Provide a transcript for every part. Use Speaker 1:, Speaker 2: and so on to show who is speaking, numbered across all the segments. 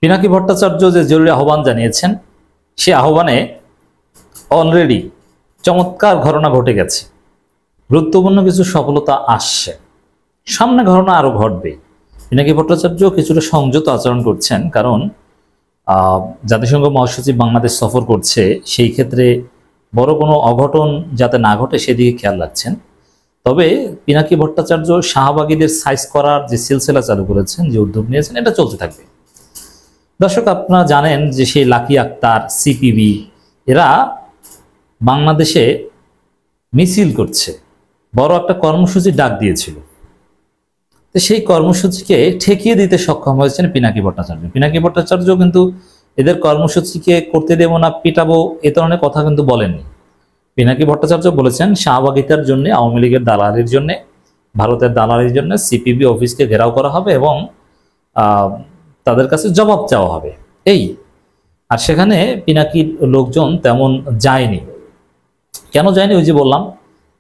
Speaker 1: পিনাকি ভট্টাচার্য যে জরুরি আহ্বান জানিয়েছেন, সে আহ্বানে অলরেডি চমৎকার ঘটনা ঘটে গেছে, গুরুত্বপূর্ণ কিছু সফলতা আসছে, সামনে ঘটনা আরো ঘটবে। পিনাকি ভট্টাচার্য কিছুটা সংযত আচরণ করছেন, কারণ জাতিসংঘ মহাসচিব বাংলাদেশ সফর করছে, সেই ক্ষেত্রে বড় কোনো অঘটন যাতে না ঘটে সেদিকে খেয়াল রাখছেন। তবে পিনাকি ভট্টাচার্য শাহবাগীদের সাইজ করার যে সিলসিলা চালু করেছেন, যে উদ্যোগ নিয়েছেন, এটা চলতে থাকবে। দর্শক, আপনারা জানেন যে সেই লাকি আক্তার, সিপিবি এরা বাংলাদেশে মিছিল করছে, বড় একটা কর্মসূচি ডাক দিয়েছিল। তো সেই কর্মসূচিকে ঠেকিয়ে দিতে সক্ষম হয়েছেন পিনাকি ভট্টাচার্য। পিনাকি ভট্টাচার্য কিন্তু এদের কর্মসূচিকে করতে দেব না, পিটাবো, এ ধরনের কথা কিন্তু বলেননি। পিনাকি ভট্টাচার্য বলেছেন শাহবাগিতার জন্য, আওয়ামী লীগের দালালির জন্য, ভারতের দালালির জন্য সিপিবি অফিসকে ঘেরাও করা হবে এবং তাদের কাছে জবাব চাওয়া হবে, এই। আর সেখানে পিনাকির লোকজন তেমন যায়নি। কেন যায়নি? ওই যে বললাম,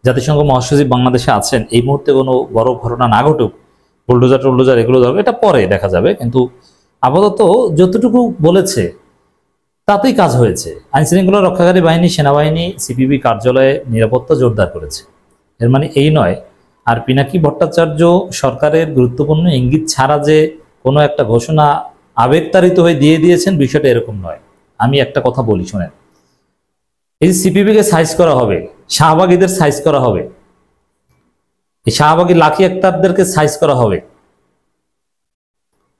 Speaker 1: জাতিসংঘ মহাসচিব বাংলাদেশে আছেন, এই মুহূর্তে কোনো বড় ঘটনা না ঘটুক, বুলডোজার এগুলো যাবে, এটা পরে দেখা যাবে। কিন্তু আপাতত যতটুকু বলেছে তাতেই কাজ হয়েছে। আইনশৃঙ্খলা রক্ষাকারী বাহিনী, সেনাবাহিনী, সিপিবি কার্যালয়ে নিরাপত্তা জোরদার করেছে। এর মানে এই নয়। আর পিনাকি ভট্টাচার্য সরকারের গুরুত্বপূর্ণ ইঙ্গিত ছাড়া যে কোনো একটা ঘোষণা আবেগতাড়িত হয়ে দিয়ে দিয়েছেন, বিষয়টা এরকম নয়। আমি একটা কথা বলি, শোনেন। এই যে সিপিবিকে সাইজ করা হবে, শাহবাগীদের সাইজ করা হবে, এই শাহবাগী লাকি আক্তারদেরকে সাইজ করা হবে,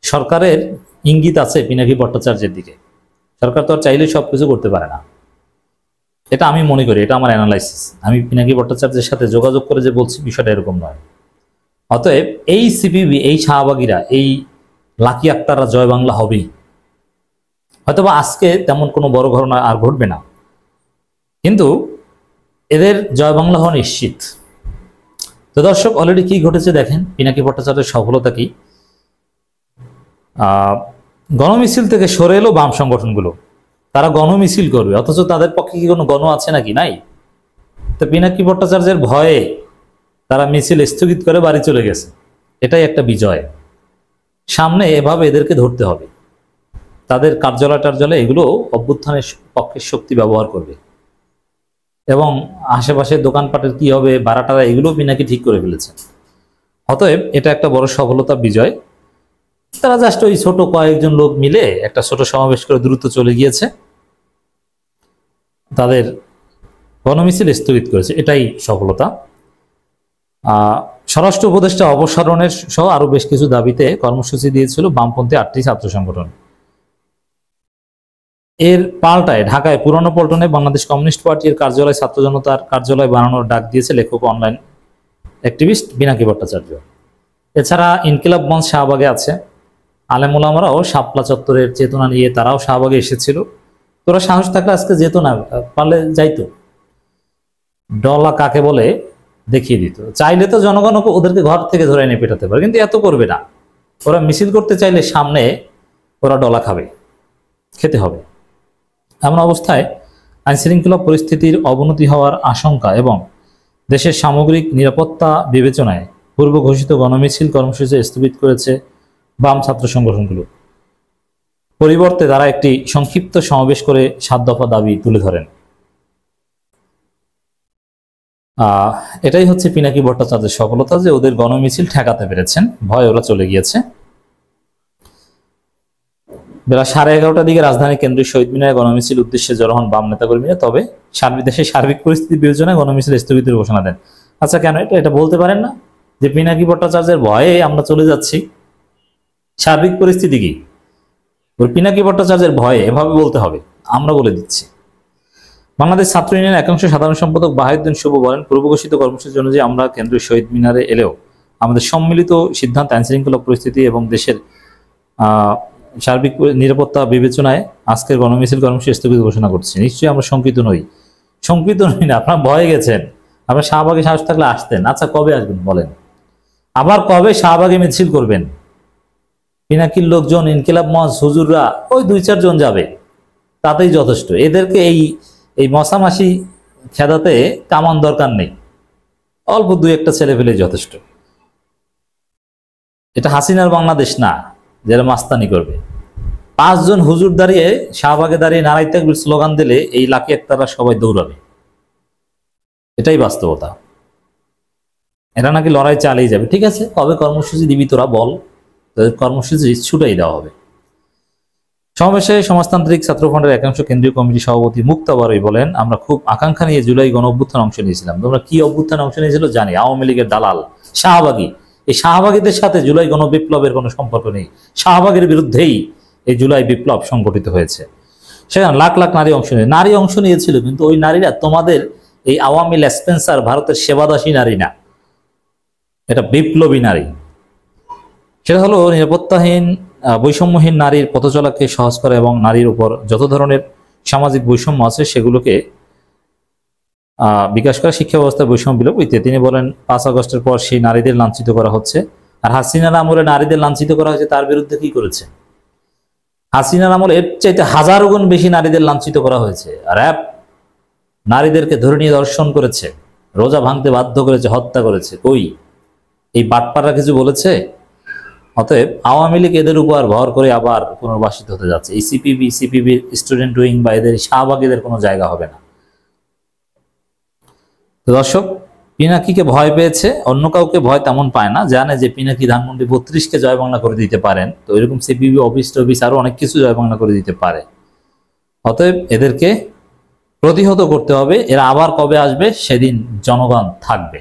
Speaker 1: সরকারের ইঙ্গিত আছে পিনাকি ভট্টাচার্যের দিকে। সরকার তো আর চাইলে সবকিছু করতে পারে না, এটা আমি মনে করি, এটা আমার অ্যানালাইসিস। আমি পিনাকি ভট্টাচার্যের সাথে যোগাযোগ করে যে বলছি, বিষয়টা এরকম নয়। অতএব এই সিপিবি, এই শাহবাগীরা, এই লাকি আক্তাররা জয় বাংলা হবেই। হয়তোবা আজকে তেমন কোনো বড় ঘটনা আর ঘটবে না, কিন্তু এদের জয় বাংলা হওয়া নিশ্চিত। তো দর্শক, অলরেডি কি ঘটেছে দেখেন, পিনাকি ভট্টাচার্যের সফলতা কি। গণমিছিল থেকে সরে এলো বাম সংগঠনগুলো, তারা গণমিছিল করবে, অথচ তাদের পক্ষে কি কোনো গণ আছে নাকি? নাই। তো পিনাকি ভট্টাচার্যের ভয়ে তারা মিছিল স্থগিত করে বাড়ি চলে গেছে, এটাই একটা বিজয়। সামনে এভাবে এদেরকে ধরতে হবে, তাদের কার্যালয় এগুলো অভ্যুত্থানের পক্ষে শক্তি ব্যবহার করবে, এবং আশেপাশে দোকানপাটের কি হবে, ভাড়াটারা, এগুলো পিনাকি ঠিক করে ফেলেছেন। অতএব এটা একটা বড় সফলতা, বিজয়। তারা জাস্ট ওই ছোট কয়েকজন লোক মিলে একটা ছোট সমাবেশ করে দ্রুত চলে গিয়েছে, তাদের গণমিছিল স্থগিত করেছে, এটাই সফলতা। স্বরাষ্ট্র উপদেষ্টা অপসারণের সহ আরো বেশ কিছু দাবিতে কর্মসূচি দিয়েছিল বামপন্থী 8টি ছাত্র সংগঠন। এর পাল্টায় ঢাকায় পুরনো পল্টনে বাংলাদেশ কমিউনিস্ট পার্টির কার্যালয়, ছাত্র জনতার কার্যালয় বানানোর ডাক দিয়েছে লেখক, অনলাইন অ্যাক্টিভিস্ট পিনাকি ভট্টাচার্য। এছাড়া ইনকিলাব মঞ্চ শাহবাগে আছে, আলেম ওলামারাও শাপলা চত্বরের চেতনা নিয়ে তারাও শাহবাগে এসেছিল। তোরা সাহস থাকলে আজকে যেত না, পারলে যাইতো, ডলা কাকে বলে দেখিয়ে দিত। চাইলে তো জনগণ ওদেরকে ঘর থেকে ধরে এনে পেটাতে পারে, কিন্তু এত করবে না। ওরা মিছিল করতে চাইলে সামনে ওরা ডলা খাবে, খেতে হবে। এমন অবস্থায় আইনশৃঙ্খলা পরিস্থিতির অবনতি হওয়ার আশঙ্কা এবং দেশের সামগ্রিক নিরাপত্তা বিবেচনায় পূর্ব ঘোষিত গণমিছিল কর্মসূচি স্থগিত করেছে বাম ছাত্র সংগঠনগুলো। পরিবর্তে তারা একটি সংক্ষিপ্ত সমাবেশ করে 7 দফা দাবি তুলে ধরেন। এটাই হচ্ছে পিনাকি ভট্টাচার্যের সফলতা, যে ওদের গণমিছিল ঠেকাতে পেরেছেন, ভয় ওরা চলে গিয়েছে। বেলা 11:30টার দিকে রাজধানী কেন্দ্রীয় শহীদ মিনারে গণমিছিল উদ্দেশ্যে জড়ো হন বাম নেতাকর্মীরা। তবে দেশের সার্বিক পরিস্থিতি বিবেচনায় গণমিছিল স্থগিতের ঘোষণা দেন। আচ্ছা, কেন এটা বলতে পারেন না যে পিনাকি ভট্টাচার্যের ভয়ে আমরা চলে যাচ্ছি? সার্বিক পরিস্থিতি কি? পিনাকি ভট্টাচার্যের ভয়ে এভাবে বলতে হবে? আমরা বলে দিচ্ছি। বাংলাদেশ ছাত্র ইউনিয়নের একাংশ সাধারণ সম্পাদক বাহাউদ্দিন শুভ বলেন, পূর্বঘোষিত কর্মসূচি অনুযায়ী আমরা কেন্দ্রীয় শহীদ মিনারে এলেও আমাদের সম্মিলিত সিদ্ধান্ত আইনশৃঙ্খলা পরিস্থিতি এবং দেশের সার্বিক নিরাপত্তা বিবেচনায় আজকের গণমিছিল কর্মসূচি স্থগিত ঘোষণা করছি। নিশ্চয়ই আমরা শঙ্কিত নই না, আপনারা ভয়ে গেছেন। আপনার শাহবাগে সাহস থাকলে আসতেন। আচ্ছা, কবে আসবেন বলেন? আবার কবে শাহবাগে মিছিল করবেন? পিনাকির লোকজন, ইনকিলাব মঞ্চ, হুজুররা, ওই 2-4 জন যাবে, তাতেই যথেষ্ট। এদেরকে এই মশামাসি খেদাতে কামান দরকার নেই, অল্প 2-1টা ছেলে ফেলে যথেষ্ট। এটা হাসিনার বাংলাদেশ না, যারা মাস্তানি করবে। 5 জন হুজুর দাঁড়িয়ে শাহবাগে দাঁড়িয়ে নারাই তাকবীর স্লোগান দিলে এই লাকি একতারা সবাই দৌড়াবে, এটাই বাস্তবতা। এরা নাকি লড়াই চালিয়ে যাবে। ঠিক আছে, কবে কর্মসূচি দিবি তোরা বল, তাদের কর্মসূচি ছুটাই দেওয়া হবে। সমাবেশে সমাজতান্ত্রিক ছাত্র ফ্রন্টের একাংশ কেন্দ্রীয় কমিটির সভাপতি মুক্তা বারই বলেন, আমরা খুব আকাঙ্ক্ষা নিয়ে জুলাই গণ অভ্যুত্থানে অংশ নিয়েছিলাম। তোমরা কি অভ্যুত্থানে অংশ নিয়েছিল জানি, আওয়ামী লীগের দালাল শাহবাগী। এই শাহবাগীদের সাথে জুলাই গণ বিপ্লবের কোনো সম্পর্ক নেই। শাহবাগের বিরুদ্ধেই এই জুলাই বিপ্লব সংগঠিত হয়েছে। সেখানে লাখ লাখ নারী অংশ নিয়েছিল, কিন্তু ওই নারীরা তোমাদের এই আওয়ামী লেসপেন্সার ভারতের সেবাদাসী নারী না, এটা বিপ্লবী নারী। সেটা হলো নিরাপত্তাহীন বৈষম্যহীন নারীর পথচলাকে সহজ করা এবং নারীর উপর যত ধরনের সামাজিক বৈষম্য আছে সেগুলোকে বিকাশ করা, শিক্ষা ব্যবস্থার বৈষম্য বিলোপ ইত্যাদি। তিনি বলেন 5 আগস্টের পর সেই নারীদের লাঞ্ছিত করা হচ্ছে। আর হাসিনার আমলে নারীদের লাঞ্ছিত করা হয়েছে, তার বিরুদ্ধে কি করেছে? হাসিনার আমলে এর চাইতে 1000 গুণ বেশি নারীদের লাঞ্ছিত করা হয়েছে। র্যাব নারীদেরকে ধরে নিয়ে ধর্ষণ করেছে, রোজা ভাঙতে বাধ্য করেছে, হত্যা করেছে। কই এই বাটপাড়া কিছু বলেছে? অতএব আওয়ামী লীগ এদের উপর ভর করে আবার পুনর্বাসিত হতে যাচ্ছে। এই সিপিবির স্টুডেন্ট উইং বা এদের শাহবাগীদের কোনো জায়গা হবে না। তো দর্শক, পিনাকিকে ভয় পেয়েছে, অন্য কাউকে ভয় তেমন পায় না, জানে যে পিনাকি ধানমন্ডি 32কে জয় বাংলা করে দিতে পারেন। তো এরকম সিপিবি অফিস আরো অনেক কিছু জয় বাংলা করে দিতে পারে। অতএব এদেরকে প্রতিহত করতে হবে। এরা আবার কবে আসবে সেদিন জনগণ থাকবে।